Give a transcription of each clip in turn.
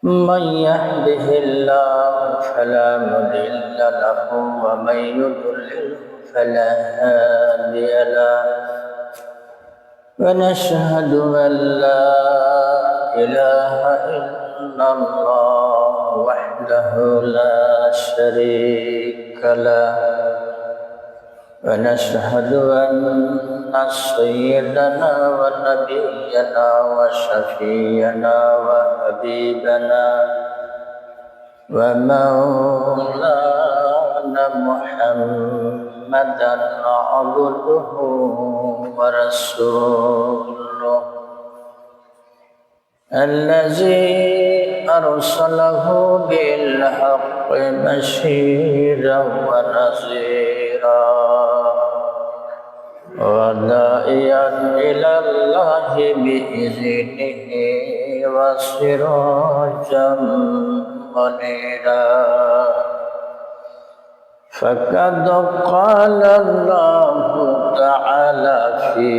من يهده الله فلا مضل له ومن يضلل فلا هادي له ونشهد أن لا إله إلا الله وحده لا شريك له ونشهد أن سيدنا ونبينا وشفينا وحبيبنا ومولانا محمدا عبده ورسوله الذي أرسله بالحق بشيرا ونذيرا وداعيا إلى الله بإذنه وسراجا منيرا فقد قال الله تعالى في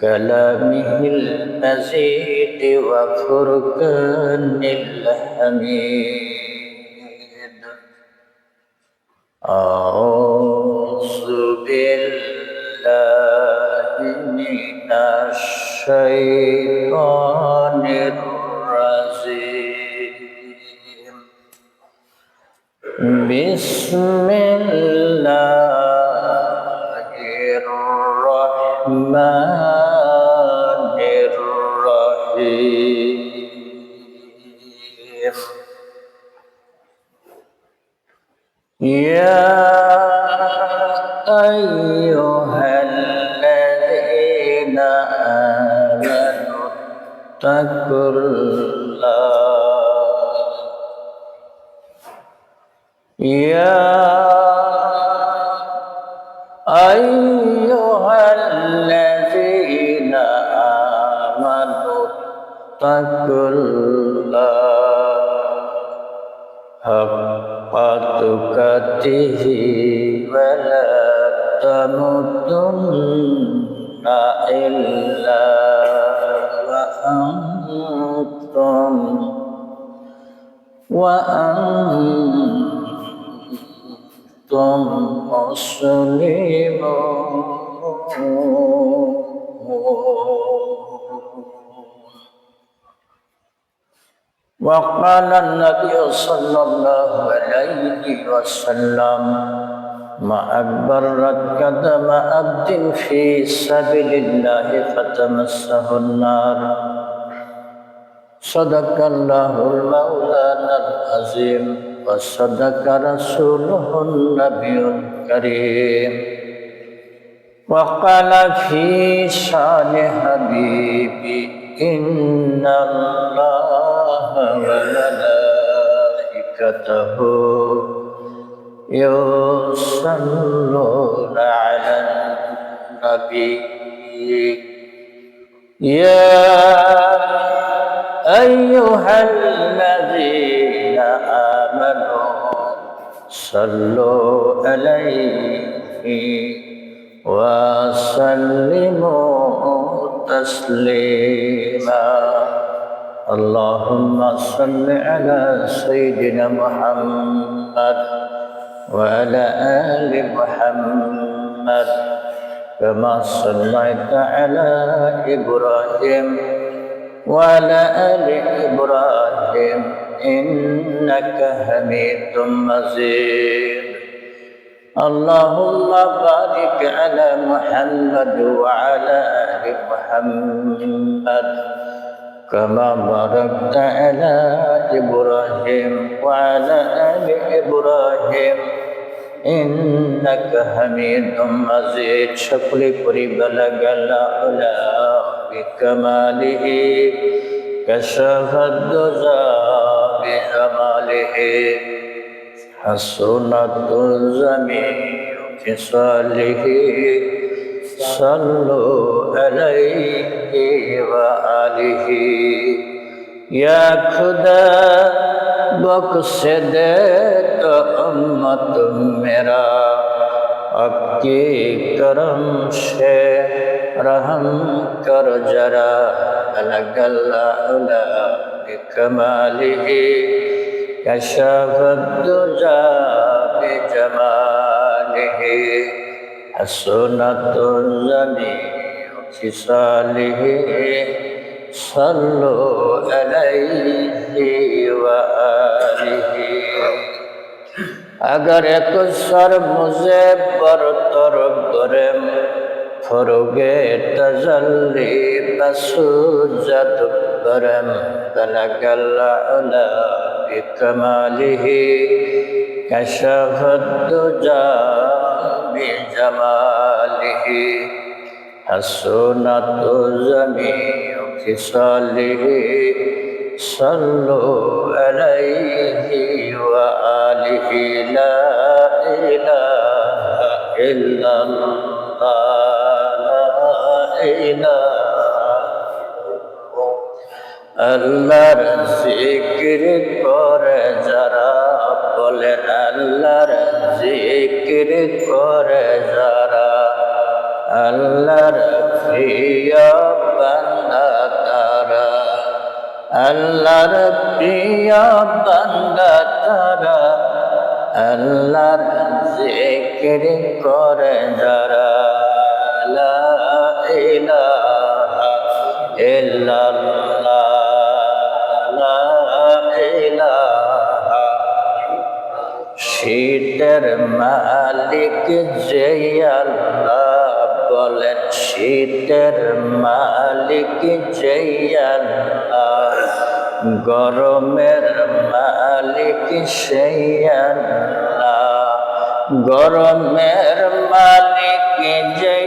كلامه المزيد وفرقان الحميد أعوذ بالله من الشيطان الرجيم بسم الله الرحمن الرحيم يا أيها الذين آمنوا اتقوا الله يا أيها الذين آمنوا اتقوا الله حق تقاته ولا تموتن إلا وأنتم مسلمون وقال النبي صلى الله عليه وسلم ما أكبرت قدم عبد في سبيل الله فتمسه النار صدق الله المولانا العظيم وصدق رسوله النبي الكريم وقال في شان حبيبي إن الله وملائكته يصلون على النبي يا أيها الذين آمنوا صلوا عليه وسلموا تسليما اللهم صل على سيدنا محمد وعلى آل محمد كما صليت على إبراهيم وعلى آل إبراهيم إنك حميد مجيد اللهم بارك على محمد وعلى آل محمد كما باركت على إبراهيم وعلى آل إبراهيم إنك حميد مجيد شكر بلغ العلا بكماله كشف الدجى بجماله حسنت الجميع خصاله صلوا عليه وآله یا خدا بخش دے تو امت میرا آپ کے کرم سے रहम कर जरा बलगल आला बिकमालिही कशफद्दुजा बिजमालिही हसनतुज़मीउ खिसालिही सल्लु अलैहि व आलिही। अगर एक सर मुझे बरतर बरम फरोगे तजल्ली बसुजद बरम बलगल आला बिकमालिही कशफद्दुजा बिजमालिही हसनतुज़मीउ खिसालिही सल्लु अलैहि व आलिही। ला इलाहा इल्लल्लाह ला इलाहा আল্লাহর জিকির করে যারা বলেন আল্লাহর জিকির করে যারা আল্লাহর প্রিয় বান্দা তারা আল্লাহর প্রিয় বান্দা তারা আল্লাহর জিকির করে যারা লা ইলাহা ইল্লাল্লাহ শীতের মালিক যে আল্লাহ বলেন শীতের মালিক যে আল্লাহ গরমের মালিক সেই আল্লাহ গরমের মালিক যে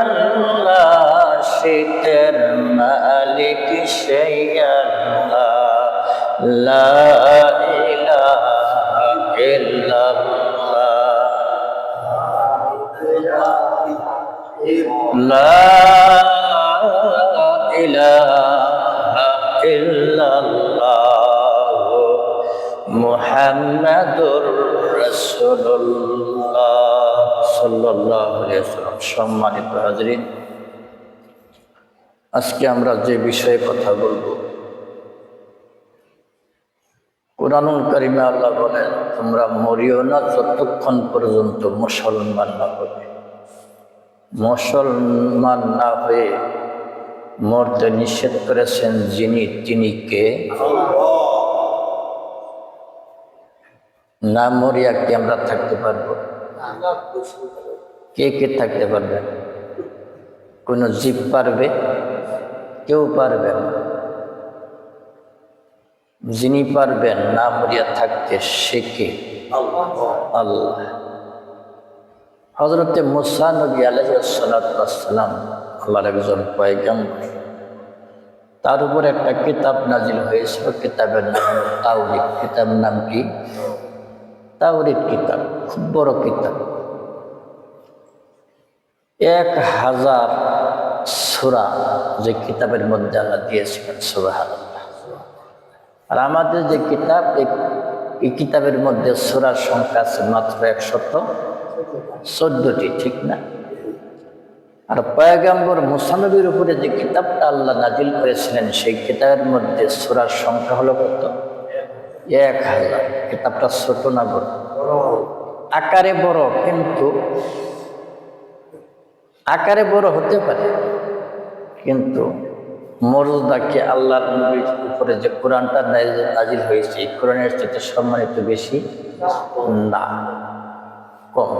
আল্লাহ শীতের মালিক সেই আল্লাহ লা ইলাহা ইল্লাল্লাহ লা ইলাহা ইল্লাল্লাহ মুহাম্মাদুর রাসূলুল্লাহ সাল্লাল্লাহু আলাইহি ওয়াসাল্লাম। সম্মানিত হাজরিন, আজকে আমরা যে বিষয়ে কথা বলবো, কুরআনুল কারীমে আল্লাহ বলেন তোমরা মরিও না যতক্ষণ পর্যন্ত মুসলমান না হবে। মুসলমান না হয়ে মরতে নিষেধ করেছেন যিনি, তিনি কে? না মরিয়া কি আমরা থাকতে পারবো? কে কে থাকতে পারবে? কোন জীব পারবে? কেউ পারবে না। যিনি পারবেন না মরিয়া থাকতে সে কে? আল্লাহ। হযরতে মুসা নবী আলাইহিস সালাতু ওয়াস সালাম আল্লাহর একজন পয়গম্বর। তার উপর একটা কিতাব নাজিল হয়েছিল, কিতাবের নাম তাওরীত। কিতাবের নাম কি? তাওরীত কিতাব। খুব বড় কিতাব, 1000 সূরা যে কিতাবের মধ্যে আল্লাহ দিয়েছিলেন। সুবহানাল্লাহ। আর আমাদের যে কিতাব, এই কিতাবের মধ্যে সূরার সংখ্যা আছে মাত্র 114টি, ঠিক না? আর পয়গম্বর মুসা নবীর উপরে যে কিতাবটা আল্লাহ নাজিল করেছিলেন সেই কিতাবের মধ্যে সূরার সংখ্যা হলো কত? 1000। কিতাবটা ছোট না বড়? আকারে বড়, কিন্তু আকারে বড় হতে পারে, কিন্তু মর্যাদা কি আল্লাহর নবীর উপরে যে কোরআনটা নাজিল হয়েছে এই কোরআনের চেয়ে সম্মানিত বেশি না, কম।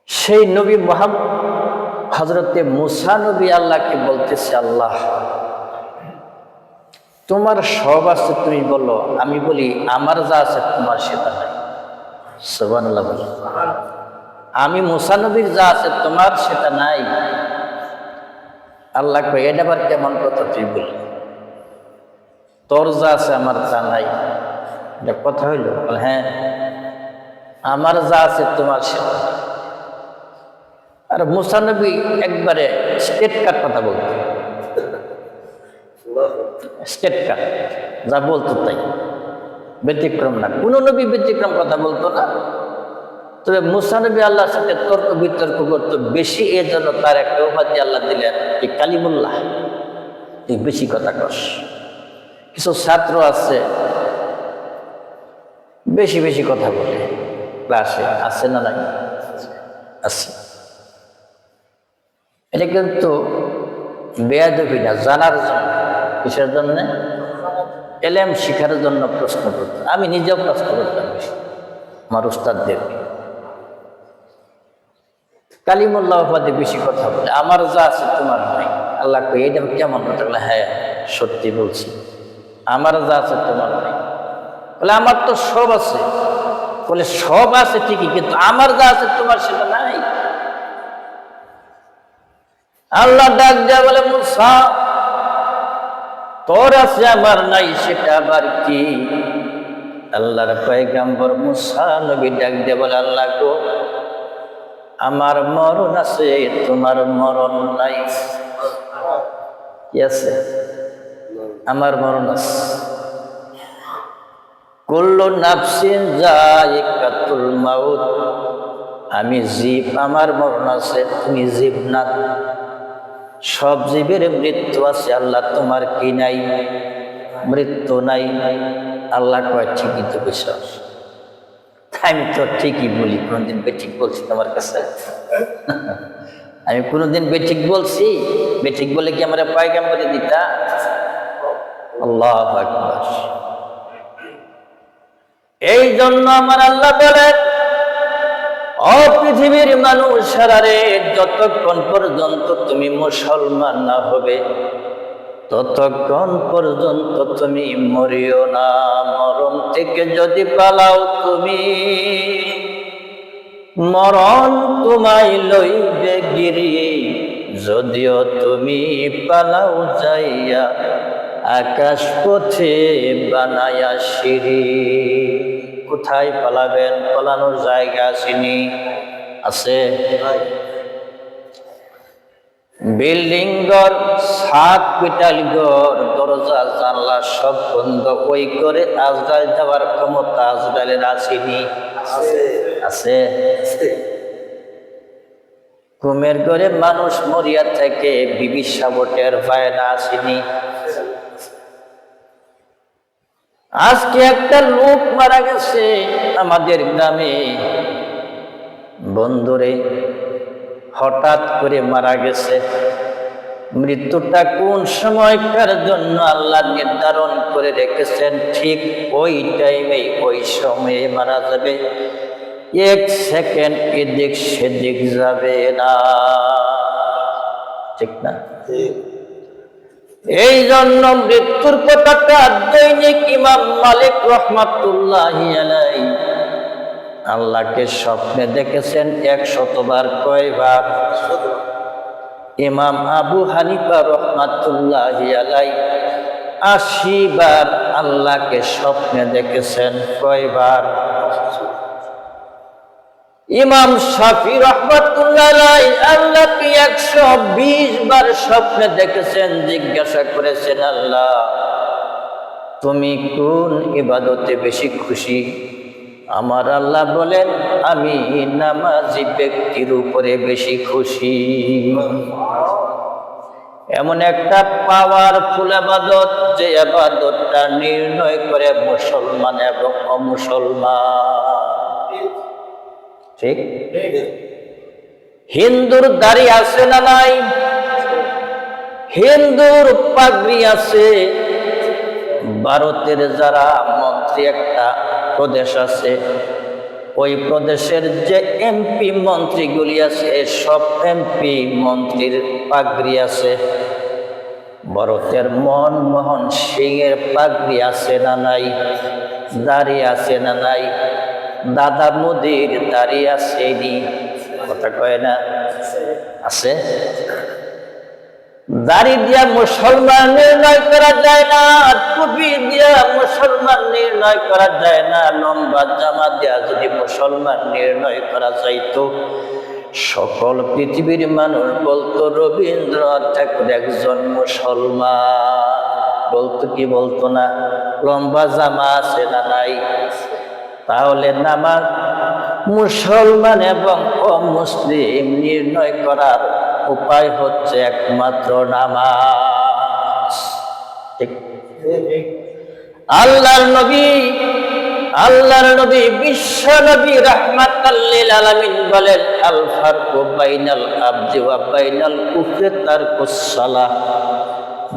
সেই নবী মুহাম্মদ হযরতে মুসা নবী আল্লাহকে বলতেছে, আল্লাহ তোমার সব আছে তুমি বলো, আমি বলি আমার যা আছে তোমার সেটা নাই। সুবহানাল্লাহ বলো। আমি মুসা নবীর যা আছে তোমার সেটা নাই। আল্লাহ কই এটা আবার কেমন কথা তুই বলি? তোর যা আছে আমার তা নাই, এটা কথা হইল? হ্যাঁ, আমার যা আছে তোমার সেটা। আর মুসা নবী একবারে স্টেট কাট কথা বলতো, স্টেট কাট, যা বলতো তাই, ব্যতিক্রম না। কোন নবী ব্যতিক্রম কথা বলতো না। তবে মুসা নবী আল্লাহর সাথে তর্ক বিতর্ক করতো বেশি, এর জন্য তার একটা উপাধি আল্লাহ দিলেন এই কালিমুল্লাহ, তুই বেশি কথা কস। কিছু ছাত্র আছে বেশি বেশি কথা বলে ক্লাসে, আছে না নাই? আছে। এটা কিন্তু বেয়াদবি না, জানার জন্য। কিসের জন্য? এলেম শিখার জন্য প্রশ্ন করতাম। আমি নিজেও প্রশ্ন করতাম বেশি আমার উস্তাদদেরকে। কালিমুল্লাহ উপাধি বেশি কথা বলে, আমার যা আছে তোমার নাই। আল্লাহ কই এটা কেমন কথা? হ্যাঁ সত্যি বলছি, আমার যা আছে তোমার নাই। বলে আমার তো সব আছে। বলে সব আছে ঠিকই, কিন্তু আমার যা আছে তোমার সেটা নাই। আল্লাহ ডাক দেয়া বলে, মুসা তোর আছে আমার নাই, সেটা আবার কি? আল্লাহর পয়গম্বর মুসা নবী ডাক দেয়া বলে, আল্লাহ গো, আমার মরণ আছে, তোমার মরণ নাই। কি আছে? আমার মরণ আছে। কুল্লু নাফসিন যায়িকাতুল মাউত, আমি জীব, আমার মরণ আছে, তুমি জীব না। সব জীবের মৃত্যু আছে, আল্লাহ তোমার কি নাই? মৃত্যু নাই। আল্লাহ কয় ঠিকই তো বিশ্বাস। আমি তো ঠিকই বলি, কোনোদিন বেঠিক বলছি তোমার কাছে? আমি কোনোদিন বেঠিক বলছি? বেঠিক বলে কি আমরা পয়গম্বরে দিতা? আল্লাহু আকবার। এই জন্য আমার আল্লাহ বলেন, ও পৃথিবীর মানুষেরা রে, যতক্ষণ পর্যন্ত তুমি মুসলমান না হবে ততক্ষণ পর্যন্ত তুমি মরিও না। মরণ থেকে যদি পালাও তুমি, মরণ তোমায় লইবে গিরি। যদিও তুমি পালাও যাইয়া আকাশ পথে বানায়া সিঁড়ি। কোথায় পালাবেন? পালানোর জায়গা আসেনি? আছে? বিল্ডিং ঘর, ছাদ পিটাল ঘর, দরজা জানলা সব বন্ধ, ওই করে আজরাইল যাওয়ার ক্ষমতা আজরাইলের আসেনি? আছে। ঘুমের ঘরে মানুষ মরিয়া থেকে বিবিসা টের পায় না? আসেনি? আজকে একটা লোক মারা গেছে আমাদের গ্রামে, বন্ধুরে, হঠাৎ করে মারা গেছে। মৃত্যুটা কোন সময়কার জন্য আল্লাহ নির্ধারণ করে রেখেছেন, ঠিক ওই টাইমে ওই সময়ে মারা যাবে। এক সেকেন্ড এদিক সেদিক যাবে না, ঠিক না? এই জন্য মৃত্যুর কথাটা দৈনিক ইমাম মালিক রহমাতুল্লাহি আলাইহি আল্লাহকে স্বপ্নে দেখেছেন 100 বার। কয়বার? ইমাম আবু হানিফা রহমাতুল্লাহি আলাইহি 80 বার আল্লাহকে স্বপ্নে দেখেছেন। কয়বার? ইমাম শাফি রাহমাতুল্লাহ আলাইহি আল্লাহকে 120 বার স্বপ্নে দেখেছেন। জিজ্ঞাসা করেছেন, আল্লাহ তুমি কোন ইবাদতে বেশি খুশি? আমার আল্লাহ বলেন, আমি নামাজি ব্যক্তির উপরে বেশি খুশি। এমন একটা পাওয়ারফুল ইবাদত, যে ইবাদতটা নির্ণয় করে মুসলমান এবং অমুসলমান। ঠিক? হিন্দুর দাড়ি আছে না নাই? হিন্দুর পাগড়ি আছে। ভারতের যারা মন্ত্রী, একটা প্রদেশ আছে, ওই প্রদেশের যে এমপি মন্ত্রীগুলি আছে, সব এমপি মন্ত্রীর পাগড়ি আছে। ভারতের মনমোহন সিং এর পাগড়ি আছে না নাই? দাড়ি আছে না নাই? দাদা মোদির দাড়ি আছে নি? কথা কয় না? আছে। দাড়ি দিয়া মুসলমান নির্ণয় করা যায় না, টুপি দিয়া মুসলমান নির্ণয় করা যায় না, লম্বা জামা দিয়া যদি মুসলমান নির্ণয় করা যাইতো, সকল পৃথিবীর মানুষ বলতো রবীন্দ্রনাথ ঠাকুর একজন মুসলমান। বলতো কি বলতো না? লম্বা জামা আছে না নাই? তাহলে নামাজ মুসলমান এবং অমুসলিম নির্ণয় করার উপায় হচ্ছে একমাত্র নামাজ। ঠিক আল্লাহর নবী বিশ্ব নবী রাহমাতাল লিল আলামিন বলেন, আল ফারকু বাইনাল আবদি ওয়া বাইনাল কুফরি তারকুস সালাহ।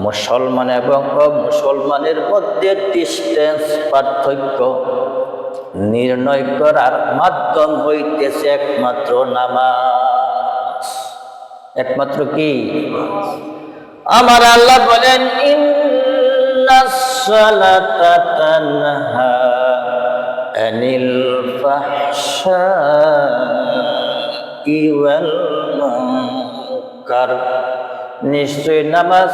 মুসলমান এবং অমুসলমানের মধ্যে ডিসটেন্স, পার্থক্য নির্ণয় করার মাধ্যম হইতেছে একমাত্র নামাজ। একমাত্র কি? আমার আল্লাহ বলেন, ইন্নাস সালাতা তানহা আনিল ফাহশাই ওয়াল মুনকার। নিশ্চয় নামাজ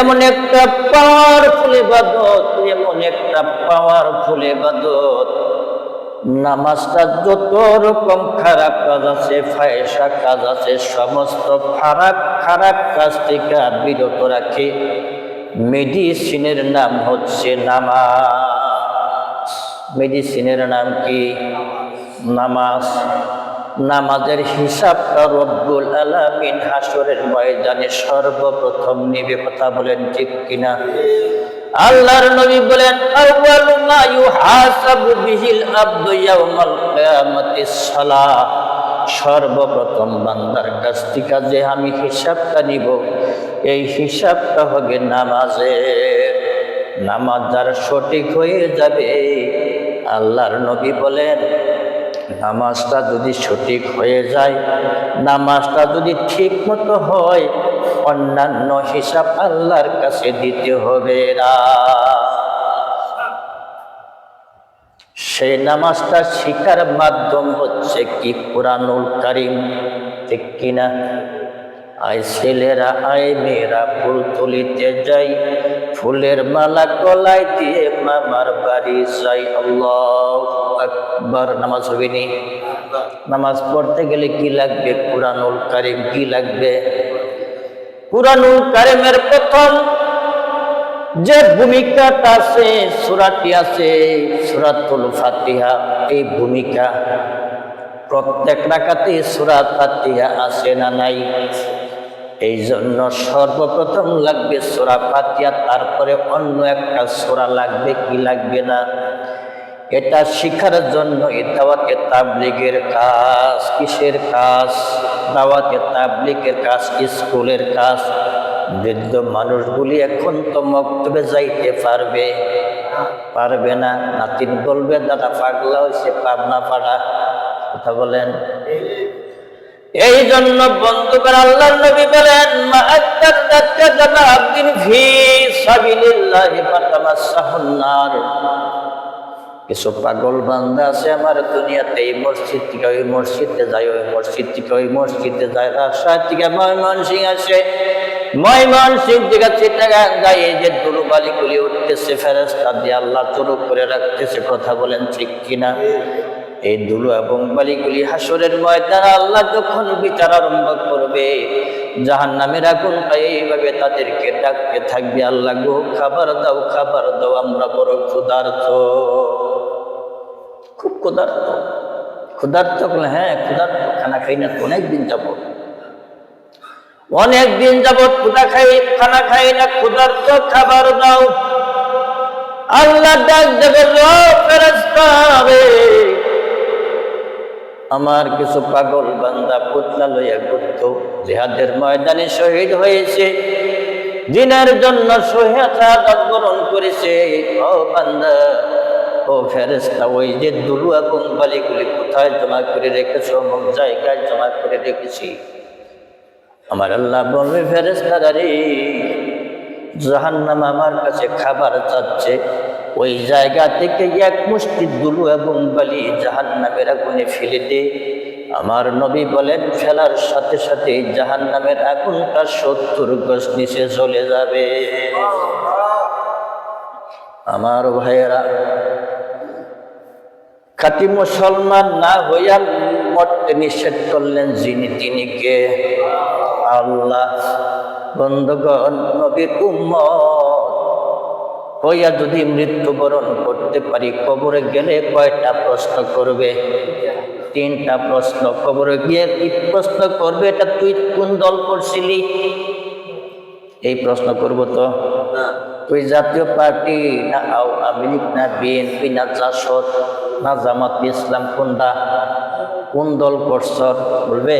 এমন একটা পাওয়ারফুল ইবাদত, এমন একটা পাওয়ারফুল ইবাদত, নামাজটা যত রকম খারাপ কাজ আছে, ফায়সা কাজ আছে, সমস্ত খারাপ কাজ থেকে বিরত রাখে। মেডিসিনের নাম হচ্ছে নামাজ। মেডিসিনের নাম কি? নামাজ। নামাজের হিসাবটা রব্বুল আলামিন হাসরের ময়দানে সর্বপ্রথম নিবে। কথা বলেন ঠিক কিনা? আল্লাহর নবী বলেন, আউয়ালু মা ইউহাসাবু বিহিল আবদু ইয়াউমাল কিয়ামাতিস সালাহ। সর্বপ্রথম বান্দার কাছ থেকে যে আমি হিসাবটা নিব, এই হিসাবটা হবে নামাজের। নামাজ যার সঠিক হয়ে যাবে, আল্লাহর নবী বলেন, নামাজটা যদি সঠিক হয়ে যায়, নামাজটা যদি ঠিক মতো হয়, অন্যান্য হিসাব আল্লাহর কাছে দিতে হবে না। সেই নামাজটা শিখার মাধ্যম হচ্ছে কি? কুরআনুল কারীম। ঠিক কিনা? আয় ছেলেরা, আয় মেয়েরা, ফুল তুলিতে যাই, ফুলের মালা গলায় দিয়ে মামার বাড়ি যাই। আল্লাহু আকবার। নামাজ হবে নি? নামাজ পড়তে গেলে কি লাগবে? কুরআনুল কারীম। কি লাগবে? কুরআনুল কারীমের প্রথম যে ভূমিকাটা আছে, সূরাটি আছে, সূরাতুল ফাতিহা। এই ভূমিকা প্রত্যেক রাকাতে সূরা ফাতিহা আছে না নাই? এই জন্য সর্বপ্রথম লাগবে সূরা ফাতিহা, তারপরে অন্য একটা সূরা লাগবে। কি লাগবে না? এটা শিখার জন্য দাওয়াতে তাবলীগের কাজ। কিসের কাজ? দাওয়াতে তাবলীগের কাজ, স্কুলের কাজ। বৃদ্ধ মানুষগুলি এখন তো মক্তবে যাইতে পারবে না। নাতিন বলবে, দাদা পাগলা হয়েছে, পাবনা পাড়া। কথা বলেন। এই জন্য বন্ধুগণ, আল্লাহর নবী বলেন, মা আত্তাদাকা জামা আবদিন ফি সাবিলিল্লাহি ফাতামাসসাহুন নার। কিছু পাগল বান্দা আছে আমার দুনিয়াতে, এই মসজিদ থেকে ওই মসজিদে যায়, ওই মসজিদ থেকে ওই মসজিদে যায়, রাজশাহী থেকে ময়মনসিংহ আসে, ময়মনসিংহ থেকে চিটাগাং যায়। এই যে দুলুবালিগুলি উঠতেছে, ফেরেশতা দিয়ে আল্লাহ চুরু করে রাখতেছে। কথা বলেন ঠিক কিনা? এই ধুলো এবং বালিগুলি হাসরের ময়দানে আল্লাহ যখন বিচার আরম্ভ করবে, জাহান্নামের আগুন এইভাবে তাদেরকে ডাকতে থাকবে, আল্লাহ গো খাবার দাও, খাবার দাও, আমরা বড় ক্ষুধার্ত, খুব ক্ষুধার্ত। ক্ষুধার্ত বলে, হ্যাঁ ক্ষুধার্ত, খানা খাই না তো অনেকদিন যাবত, ক্ষুধা খাই, খানা খাই না, ক্ষুধার্ত, খাবার দাও। আল্লাহ ডাক দেবে, ফেরেশতা রে, আমার কিছু পাগল বান্দা পুতলা লইয়া ঘুরত, জিহাদের ময়দানে শহীদ হয়েছে, দিনের জন্য শাহাদাত বরণ করেছে। ও বান্দা, ও ফেরেশতা, ওই যে দুলু এবং বালিগুলি কোথায় জমা করে রেখেছো? অমুক জায়গায় জমা করে রেখেছি। আমার আল্লাহ বলবে, ফেরেশতারা রে, জাহান্নাম আমার কাছে খাবার চাচ্ছে, ওই জায়গা থেকে এক মুষ্টি দুলু এবং বালি জাহান্নামের আগুনে ফেলে দে। আমার নবী বলেন, ফেলার সাথে সাথে জাহান্নামের আগুনটা 70 গজ নিচে চলে যাবে। আমার ভাইয়েরা, খাঁটি মুসলমান না হইয়া মরতে নিষেধ করলেন যিনি, তিনি কে? আল্লাহ। বন্ধুগণ, নবীর উম্মত হইয়া যদি মৃত্যুবরণ করতে পারি, কবরে গেলে কয়টা প্রশ্ন করবে? তিনটা প্রশ্ন। কবরে গিয়ে কি প্রশ্ন করবে, এটা তুই কোন দল করছিলি, এই প্রশ্ন করবো তো। তুই জাতীয় পার্টি না আওয়ামী লীগ না বিএনপি না জাসদ না জামাত ইসলাম, কোনটা, কোন দল করছ বলবে?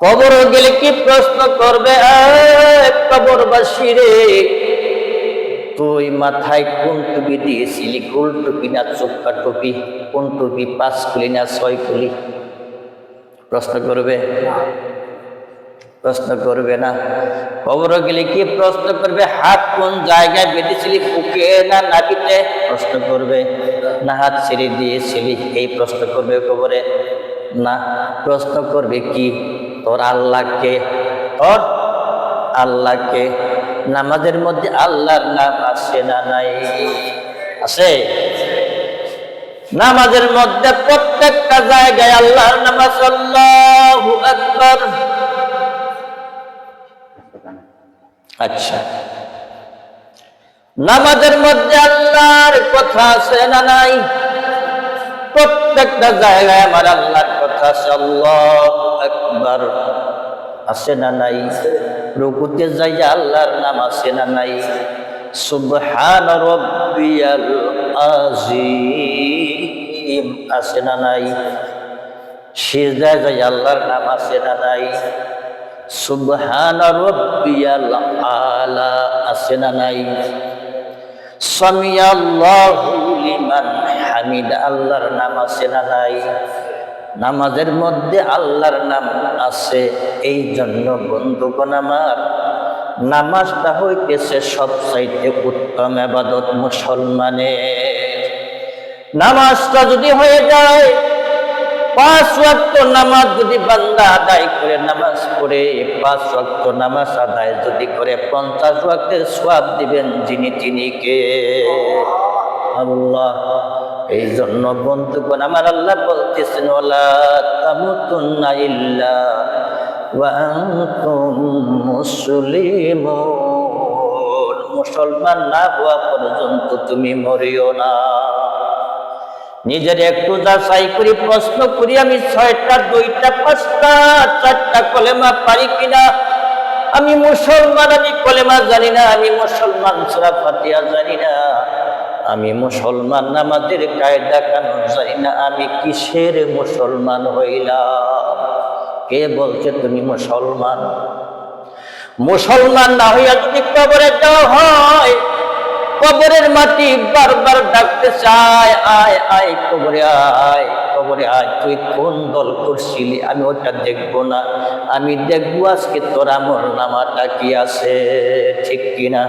কবর গেলে কি প্রশ্ন করবে? কবরবাসী রে, তুই মাথায় কোন টুপি দিয়েছিলি, গোল টুপি না চোখা টুপি, কোন টুপি, 5 কুলি না 6 কুলি? প্রশ্ন করবে? প্রশ্ন করবে না। কবর গেলে কি প্রশ্ন করবে? হাত কোন জায়গায় বেঁধেছিলি, বুকে না নাভিতে? প্রশ্ন করবে না। হাত ছেড়ে দিয়েছিলি, এই প্রশ্ন করবে কবরে? না। প্রশ্ন করবে কি? তোর আল্লাহকে, তোর আল্লাহকে। নামাজের মধ্যে আল্লাহর নাম আছে না নাই? আছে। নামাজের মধ্যে প্রত্যেকটা জায়গায় আল্লাহর নাম আছে। আল্লাহু আকবার। আচ্ছা, নামাজের মধ্যে আল্লাহর কথা আছে না নাই? প্রত্যেকটা জায়গায় আমার আল্লাহর কথা আছে। আল্লাহু আকবার আছে না নাই? রুকুতে যাইয়া আল্লাহর নাম আছে না নাই? সুবহান রাব্বিয়াল আযীম আছে না নাই? সিজদায় যাইয়া আল্লাহর নাম আছে না নাই? সুবহান রাব্বিয়াল আলা আছে না নাই? সামিআল্লাহু লিমান হামিদ আল্লাহর নাম আছে না নাই? নামাজের মধ্যে আল্লাহর নাম আছে। এই জন্য বন্ধুগণ আমার, নামাজটা হইতেছে সবচাইতে উত্তম ইবাদত মুসলমানের। নামাজটা যদি হয়ে যায়, 5 ওয়াক্ত নামাজ যদি বান্দা আদায় করে, নামাজ পড়ে 5 ওয়াক্ত নামাজ আদায় যদি করে, 50 ওয়াক্তের সওয়াব দিবেন যিনি, তিনি কে? আল্লাহ। এই জন্য বন্ধুগণ আমার, আল্লাহ বলতেছেন ওয়ালা তামুতুন্না ইল্লা ওয়া আনতুম মুসলিমুন। মুসলমান না হওয়া পর্যন্ত তুমি মরিও না। নিজের একটু যাচাই করি, প্রশ্ন করি, আমি 6টা 2টা 5টা 4টা কলেমা পারি কিনা? আমি মুসলমান, আমি কলেমা জানি না, আমি মুসলমান সূরা ফাতিহা জানি না, আমি মুসলমান নামাজের কায়দা কানুন জানি না, আমি কিসের মুসলমান হইলাম? কে বলছে তুমি মুসলমান? মুসলমান না হইয়া যদি কবরে যাওয়া হয়, কবরের মাটি বারবার ডাকতে চায়, আয় আয় কবরে আয়, কবরে আয়। তুই কোন দল করছিলি? আমি ওটা দেখবো না, আমি দেখবো আজকে তোর আমল নামাটা কি আছে, ঠিক কিনা?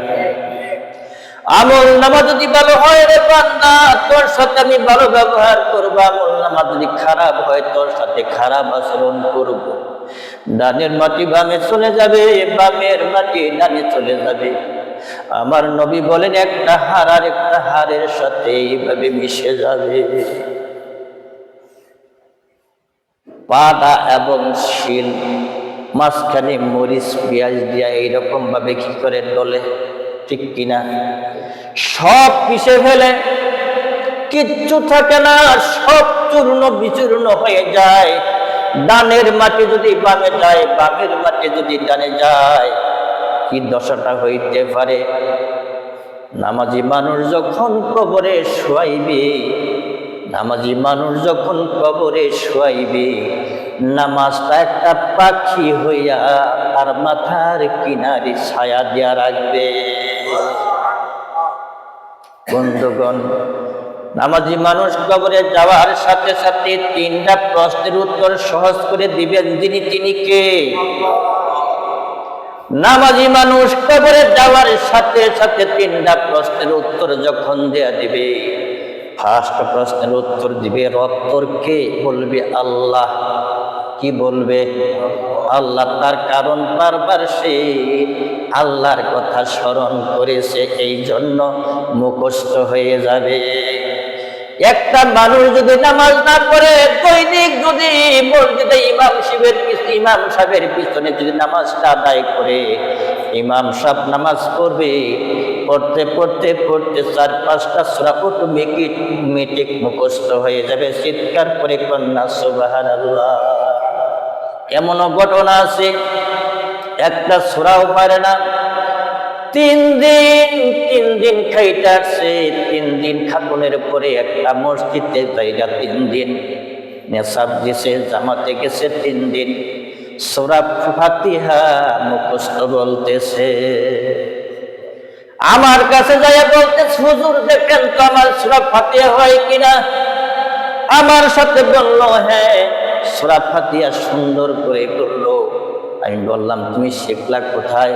আমল নামা যদি ভালো হয় রে বান্দা, তোর সাথে আমি ভালো ব্যবহার করবো। আমল নামা যদি খারাপ হয়, তোর সাথে খারাপ আচরণ করব। ডানের মাটি বামে চলে যাবে, বামের মাটি ডানে চলে যাবে। আমার নবী বলেন, একটা হাড় আর একটা হাড়ের সাথে এইভাবে মিশে যাবে। পাটা এবং শিল মাঝখানে মরিচ পেঁয়াজ দিয়া এইরকম ভাবে কি করে ডলে, ঠিক কিনা? সব পিষে ফেলে, কিচ্ছু থাকে না, সব চূর্ণ বিচূর্ণ হয়ে যায়। ডানের মাটি যদি বামে যায়, বামের মাটি যদি ডানে যায়, কি দশাটা হইতে পারে? নামাজি মানুষ যখন কবরে শোয়াইবে, নামাজি মানুষ যখন কবরে শোয়াইবে, নামাজটা একটা পাখি হইয়া তার মাথার কিনারে ছায়া দিয়া রাখবে। বন্ধুগণ, নামাজি মানুষ কবরে যাওয়ার সাথে সাথে 3টা প্রশ্নের উত্তর সহজ করে দিবেন যিনি, তিনি কে? নামাজি মানুষ কবরে যাওয়ার সাথে সাথে 3টা প্রশ্নের উত্তর যখন দেয়া দিবে, ফার্স্ট প্রশ্নের উত্তর দিবে রত্তর কে? বলবে আল্লাহ। কি বলবে? আল্লাহ। তার কারণ বারবার সে আল্লাহর কথা স্মরণ করেছে, এই জন্য মুখস্থ হয়ে যাবে। একটা মানুষ যদি নামাজ না পড়ে, দৈনিক যদি মসজিদে ইমাম সাহেবের পিছনে যদি নামাজটা আদায় করে, ইমাম সাহেব নামাজ পড়বে, পড়তে পড়তে পড়তে 4-5টা সূরা অটোমেটিক মুখস্থ হয়ে যাবে। চিৎকার করে কন্যা সুবহানাল্লাহ। এমনও ঘটনা আছে একটা সূরাও পারে না, 3 দিন খাইতে আসছে। 3 দিন খাতুনের পরে একটা মসজিদে জায়গা 3 দিন নেশাব দিছে, জামাতে গেছে 3 দিন, সূরা ফাতিহা মুখস্থ বলতেছে। আমার কাছে যাইয়া বলতেছে, হুজুর দেখেন তো আমার সূরা ফাতিহা হয় কিনা। আমার সাথে বলল, হ্যাঁ সূরা ফাতিহা সুন্দর করে বললো। আমি বললাম, তুমি শিখলা কোথায়?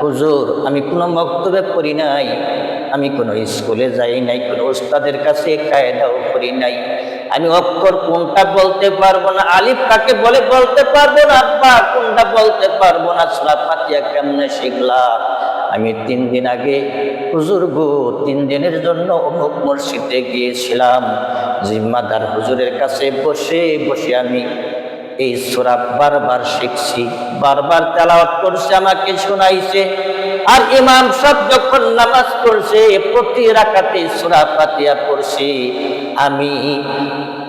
হুজুর আমি কোনো মক্তবে পড়ি নাই, আমি কোনো স্কুলে যাই নাই, কোনো উস্তাদের কাছে কায়দাও করি নাই, আমি অক্ষর কোনটা বলতে পারবো না, আলিফ কাকে বলে বলতে পারবো না, বা কোনটা বলতে পারবো না, সূরা ফাতিহা কেমনে শিখলা? আমি 3 দিন আগে হুজুর গো 3 দিনের জন্য অমুক মসজিদে গিয়েছিলাম, জিম্মাদার হুজুরের কাছে বসে বসে আমি এই সূরা বারবার শিখছি, বারবার তেলাওয়াত করছে, আমাকে শোনাইছে। আর ইমাম সাহেব যখন নামাজ পড়ছে প্রতি রাকাতে সূরা ফাতিহা পড়ছি, আমি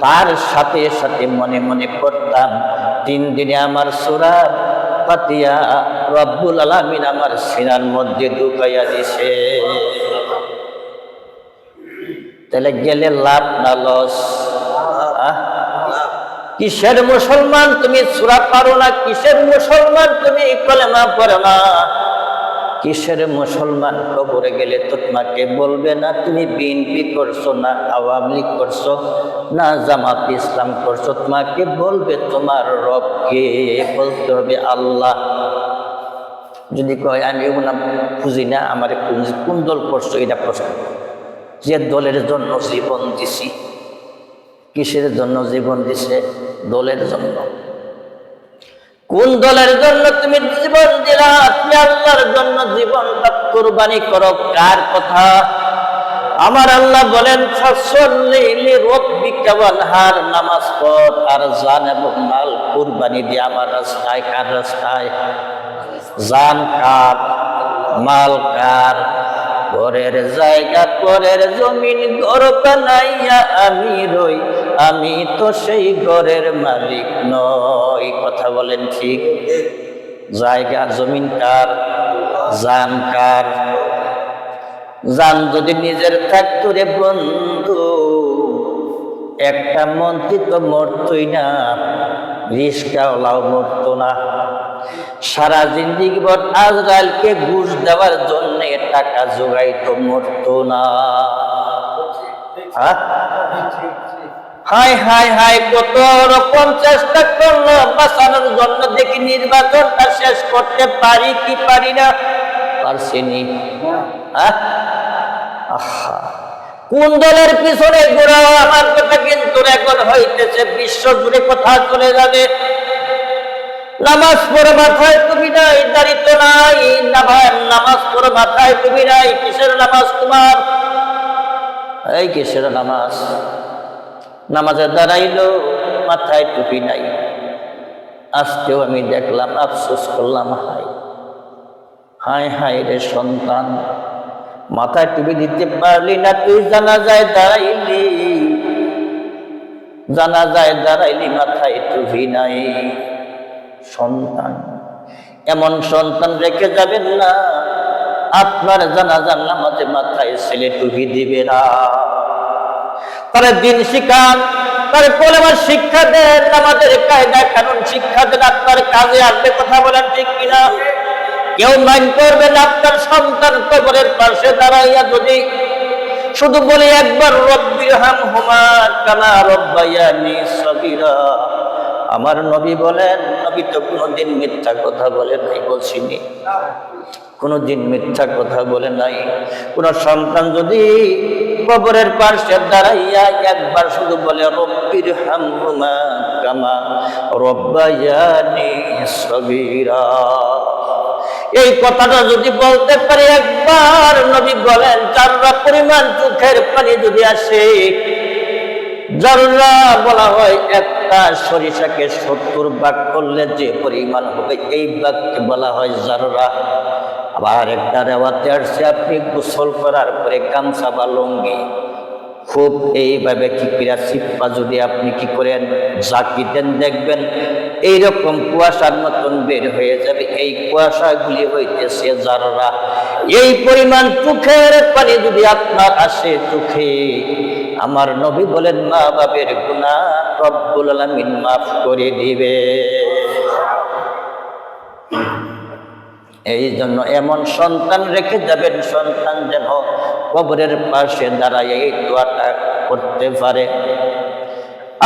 তার সাথে সাথে মনে মনে পড়তাম। 3 দিনে আমার সূরা ফাতিহা রব্বুল আলামিন আমার সিনার মধ্যে ঢুকাইয়া দিছে। তাহলে গেলে লাভ না লস? কিসের মুসলমান তুমি সূরা পারো না? কিসের মুসলমান তুমি কলেমা পড়ো না? কিসের মুসলমান কবরে গেলে তো তোমাকে বলবে না তুমি বিএনপি করছো, না আওয়ামী লীগ করছো, না জামাত ইসলাম করছো, তোমাকে বলবে তোমার রবকে, বলতে হবে আল্লাহ। যদি কয় আমি খুঁজি না, আমার কোন দল করছো এটা প্রশ্ন। যে দলের জন্য জীবন দিছি, কিসের জন্য জীবন দিছে? দলের জন্য। কোন দলের জন্য তুমি জীবন দিলা? তুমি আল্লাহর জন্য জীবনটা কুরবানি করো। কার কথা? আমার আল্লাহ বলেন, ফাসল্লি লিরাব্বিকা ওয়ানহার, নামাজ পড় আর জান এবং মাল কুরবানি দিয়ে আমার রাস্তায়। কার রাস্তায়? জান কার, মাল কার? পরের জায়গা পরের জমিন ঘর বানাইয়া আমি রই, আমি তো সেই ঘরের মালিক নই। কথা বলেন ঠিক? জায়গা জমিন কার? জান কার? জান যদি নিজের থাকতো রে বন্ধু, একটা মন্ত্রী তো মরতই না, রিস্কাওয়ালাও মরতো না। সারা জিন্দিগি ভর আজরাইলকে ঘুষ দেওয়ার জন্য টাকা জোগাইতো, মরতো না। হায় হায় হায়, কত রকম চেষ্টা করলো বাঁচানোর জন্য, দেখি নির্বাচনটা শেষ করতে পারি কি পারি না? পারছিনি। কোন দলের পিছনে ঘোরাও? আমার কথা কিন্তু রেকর্ড হইতেছে, বিশ্ব জুড়ে কথা চলে যাবে। নামাজ পড়ে মাথায় টুপি নাই, দাড়িত্ব নাই, না ভাই নামাজ পড়ে মাথায় টুপি নাই, কিসের নামাজ তোমার? এই কিসের নামাজ? নামাজে দাঁড়াইলো, মাথায় টুপি নাই। আজকেও আমি দেখলাম, আফসোস করলাম, হায় হায় হায় রে সন্তান, মাথায় টুপি দিতে পারলি না, তুই জানাজায় দাঁড়াইলি, জানাজায় দাঁড়াইলি, মাথায় টুপি নাই। সন্তান, এমন সন্তান রেখে যাবেন না, আপনার জানাজার নামাজে মাথায় ছেলে টুপি দিবে না। তারা দিন শিখান, তার কলেমা শিক্ষা দেন, আমাদের কায়দা কানুন শিক্ষা দেন, আপনার কাজে আসবে। কথা বলেন ঠিক কিনা? কেউ মাইন্ড করবে না। আপনার সন্তান কবরের পাশে দাঁড়াইয়া যদি শুধু বলে একবার রব্বিরহামহুমা কামা রব্বায়ানি সগীরা, আমার নবী বলেন, নবী তো কোনোদিন মিথ্যা কথা বলে নাই, বলছিনি? কোনোদিন মিথ্যা কথা বলে নাই। কোন সন্তান যদি কবরের পাশে দাঁড়াইয়া একবার শুধু বলে রব্বিরহামহুমা কামা রব্বায়ানি সগীরা, এই কথাটা যদি বলতে পারে একবার, নবী বলেন 4 পরিমাণ চোখের পানি যদি আসে, যাররা বলা হয় একটা সরিষাকে 70 ভাগ করলে যে পরিমাণ হবে এই ভাগকে বলা হয় যাররা। আবার একটা রেওয়াতে আসছে আপনি গোসল করার পরে গামছা বা লুঙ্গি খুব এইভাবে কি ক্রিয়া চিপ্পা যদি আপনি কি করেন জাকি দেন, দেখবেন এইরকম কুয়াশার মতন বের হয়ে যাবে। এই কুয়াশাগুলি হইতেছে যাররা। এই পরিমাণ চোখের পানি যদি আপনার আসে চোখে, আমার নবী বলেন মা বাপের গুনাহ রব্বুল আলামিন মাফ করে দিবে। এই জন্য এমন সন্তান রেখে যাবেন, সন্তান যেন কবরের পাশে দাঁড়ায় এই দোয়াটা করতে পারে।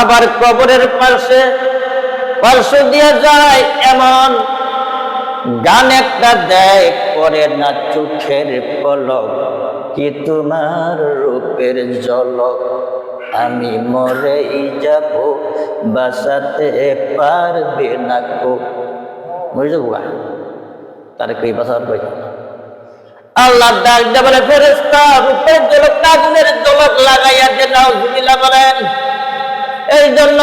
আবার কবরের পার্শ্ব দিয়ে যায় এমন গান একটা দেয়, করে না চোখের পলক কি তোমার রূপের ঝলক, আমি মরেই যাব বাঁচাতে পারবে না কো। মরে যাবো তার কই বাঁচার কই। আল্লাহ ডাক দিয়ে বলে ফেরেশতা রূপের ঝলক আগুনের ঝলক লাগাইয়া দে, নাউজুবিল্লাহ বলেন। এই জন্য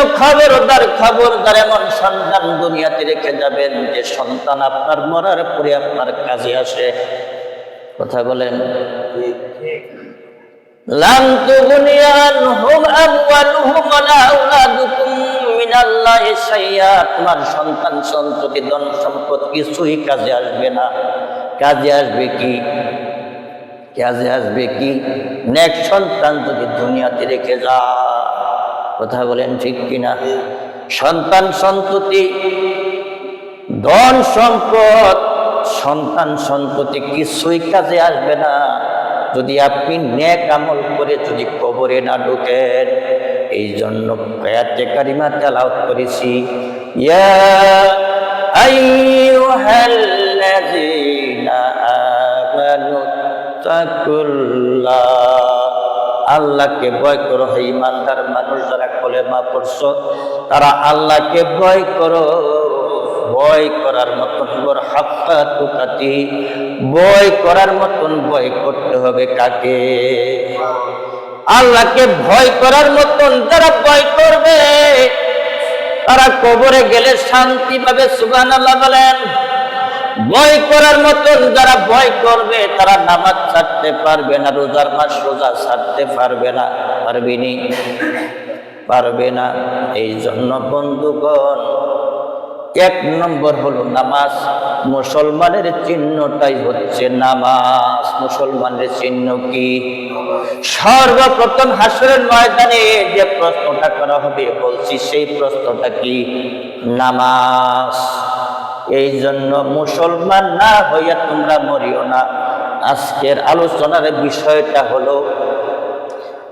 খবরদার এমন সন্তান দুনিয়াতে রেখে যাবেন যে সন্তান আপনার মরার পরে আপনার কাজে আসে। কথা বলেন। লাম তুগনিয়ান হুম আমওয়ালুহুম ওয়ালা আওলাদুকুম মিনাল্লাহি শাইআ, তোমার সন্তান সন্ততি ধন সম্পদ কিছুই কাজে আসবে না। কাজে আসবে কি নেক সন্তান যদি দুনিয়াতে রেখে যা। কথা বলেন ঠিক কিনা? সন্তান সন্ততি ধন সম্পদ সন্তান সন্ততি কিছুই কাজে আসবে না যদি আপনি নেক আমল করে যদি কবরে না ঢোকেন। এই জন্য আয়াতে কারিমা তেলাওয়াত করেছি, ইয়া আইয়ুহাল্লাযীনা আমানু তাকুল্লাহ, আল্লাহকে ভয় করো। হে ইমানদার মানুষ যারা কলেমা পড়ছো তারা আল্লাহকে ভয় করো। ভয় করার মতন হাক্কা তুকাতি, ভয় করার মতন ভয় করতে হবে কাকে? আল্লাহকে ভয় করার মতন যারা ভয় করবে তারা কবরে গেলে শান্তি পাবে। সুবহানাল্লাহ বলেন। ভয় করার মতন যারা ভয় করবে তারা নামাজ ছাড়তে পারবে না, রোজার মাস রোজা ছাড়তে পারবে না। পারবে না। এই জন্য বন্ধুগণ, 1 নম্বর হলো নামাজ। মুসলমানের চিহ্নটাই হচ্ছে নামাজ। মুসলমানের চিহ্ন কি? সর্বপ্রথম হাসরের ময়দানে যে প্রশ্নটা করা হবে বলছি, সেই প্রশ্নটা কি? নামাজ। এই জন্য মুসলমান না হইয়া তোমরা মরিও না। আজকের আলোচনার বিষয়টা হলো,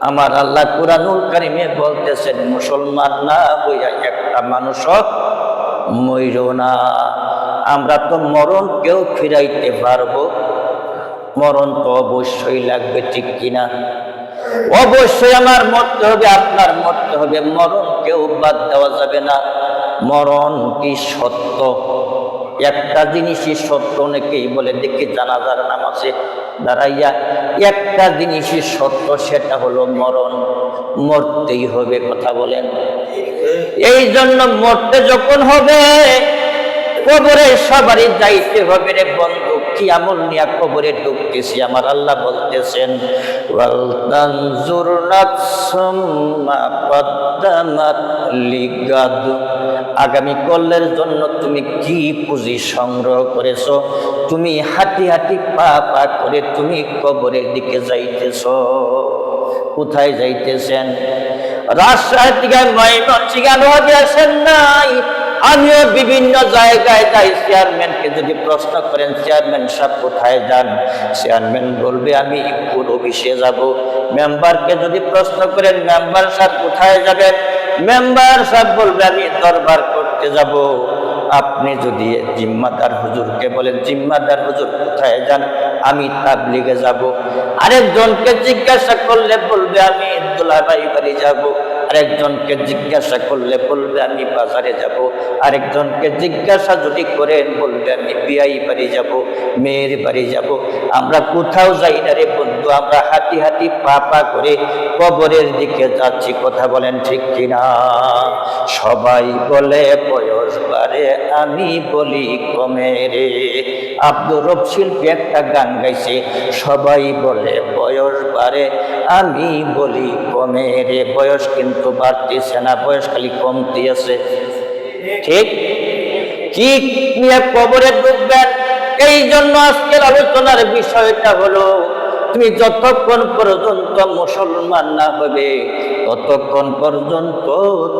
আমার আল্লাহ কুরআনুল কারীমে বলতেছেন মুসলমান না হইয়া একটা মানুষও মরিও না। আমরা তো মরণ কেউ ফিরাইতে পারবো? মরণ তো অবশ্যই লাগবে, ঠিক কিনা? অবশ্যই আমার মরতে হবে, আপনার মরতে হবে। মরণ কেউ বাদ দেওয়া যাবে না। মরণ কি সত্য? একটা জিনিসই সত্য। অনেকেই বলে দেখি জানাজার নামাজে দাঁড়াইয়া, একটা জিনিসই সত্য, সেটা হলো মরণ। মরতেই হবে। কথা বলেন। এই জন্য মরতে যখন হবে কবরে সবারই যাইতে হবে রে বন্ধু। কি আমল নিয়ে কবরে ঢুকতেছি? আমার আল্লাহ বলতেছেন, ওয়াল তানজুর নাফসুম মা কদ্দামাত লিগাদ, আগামী কল্যের জন্য তুমি কি পুঁজি সংগ্রহ করেছো। তুমি হাঁটি হাঁটি পা পা করে তুমি কবরের দিকে যাইতেছো। কোথায় যাইতেছেন? রাজশাহী থেকে ময়মনসিংহ আসেন নাই? আমিও বিভিন্ন জায়গায় যাই। চেয়ারম্যানকে যদি প্রশ্ন করেন চেয়ারম্যান সাহেব কোথায় যান, চেয়ারম্যান বলবে আমি ইফকুর অফিসে যাব। মেম্বারকে যদি প্রশ্ন করেন মেম্বার সাহেব কোথায় যাবেন, মেম্বার সাহেব বলবে আমি দরবার করতে যাব। আপনি যদি জিম্মাদার হুজুরকে বলেন জিম্মাদার হুজুর কোথায় যান, আমি তাবলিগে যাব। আরেকজনকে জিজ্ঞাসা করলে বলবে আমি দুলাভাই বাড়ি যাব। আরেকজনকে জিজ্ঞাসা করলে বলবে আমি বাজারে যাব, আরেকজনকে জিজ্ঞাসা যদি করেন বলবে আমি বিয়াই বাড়ি যাব, মেয়ের বাড়ি যাব। আমরা কোথাও যাই না রে বন্ধু, আমরা হাঁটি হাঁটি পা পা করে কবরের দিকে যাচ্ছি। কথা বলেন ঠিক কিনা? সবাই বলে বয়স বাড়ে, আমি বলি কমে রে। আব্দুর রব শিল্পী একটা গান গাইছে, সবাই বলে বয়স বাড়ে, আমি বলি কমে রে। বয়স কিন্তু বাড়তেছে না, বয়স খালি কমতে আছে। ঠিক কি নিয়ে কবরে ঢুকবেন? এই জন্য আজকের আলোচনার বিষয়টা হলো, তুমি যতক্ষণ পর্যন্ত মুসলমান না হবে ততক্ষণ পর্যন্ত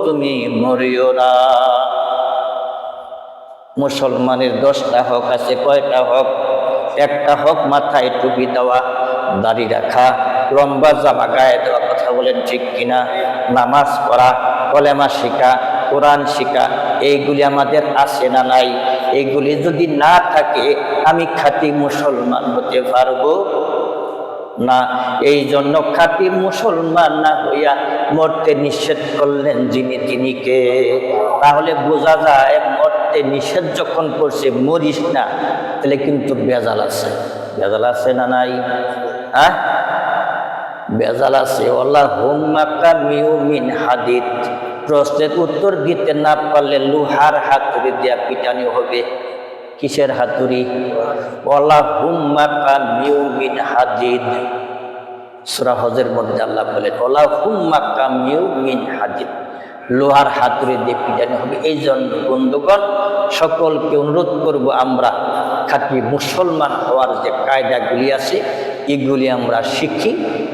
তুমি মরিও না। মুসলমানের 10টা হক আছে, কয়টা হক? একটা হক মাথায় টুপি দেওয়া, দাড়ি রাখা, লম্বা জামা গায়ে দেওয়া। কথা বলেন ঠিক কিনা? নামাজ পড়া, কলেমা শিখা, কোরআন শিখা, এইগুলি আমাদের আছে না নাই? এইগুলি যদি না থাকে আমি খাঁটি মুসলমান হতে পারবো না। এই জন্য খাঁটি মুসলমান না হইয়া মরতে নিষেধ করলেন যিনি, তিনি কে? তাহলে বোঝা যায় মরতে নিষেধ যখন করছে, মরিস না, তাহলে কিন্তু বেজাল আছে। বেজাল আছে না নাই? হ্যাঁ, বেজাল আছে। ওয়াল্লাহ হুম্মাকা মিউ মিন হাদিদ। প্রশ্নের উত্তর দিতে না পারলে লোহার হাতুড়ি দিয়া পিটানি হবে। কিসের হাতুড়ি? ওয়াল্লাহ হুম্মাকা মিউ মিন হাদিদ। সূরা হজের মধ্যে আল্লাহ বলেন ওয়াল্লাহ হুম্মাকা মিউ মিন হাদিদ, লোহার হাতুড়ি দিয়ে পিটানি হবে। এই জন্য বন্ধুগণ, সকলকে অনুরোধ করব, আমরা খাঁটি মুসলমান হওয়ার যে কায়দাগুলি আছে এগুলি আমরা শিখি,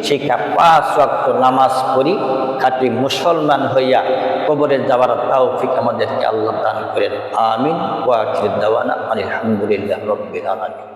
শিখা 5 ওয়াক্ত নামাজ পড়ি, খাঁটি মুসলমান হইয়া কবরে যাওয়ার তৌফিক আমাদেরকে আল্লাহ দান করেন। আমিন। ওয়া আখির দাওয়ানা আলহামদুলিল্লাহি রাব্বিল আলামিন।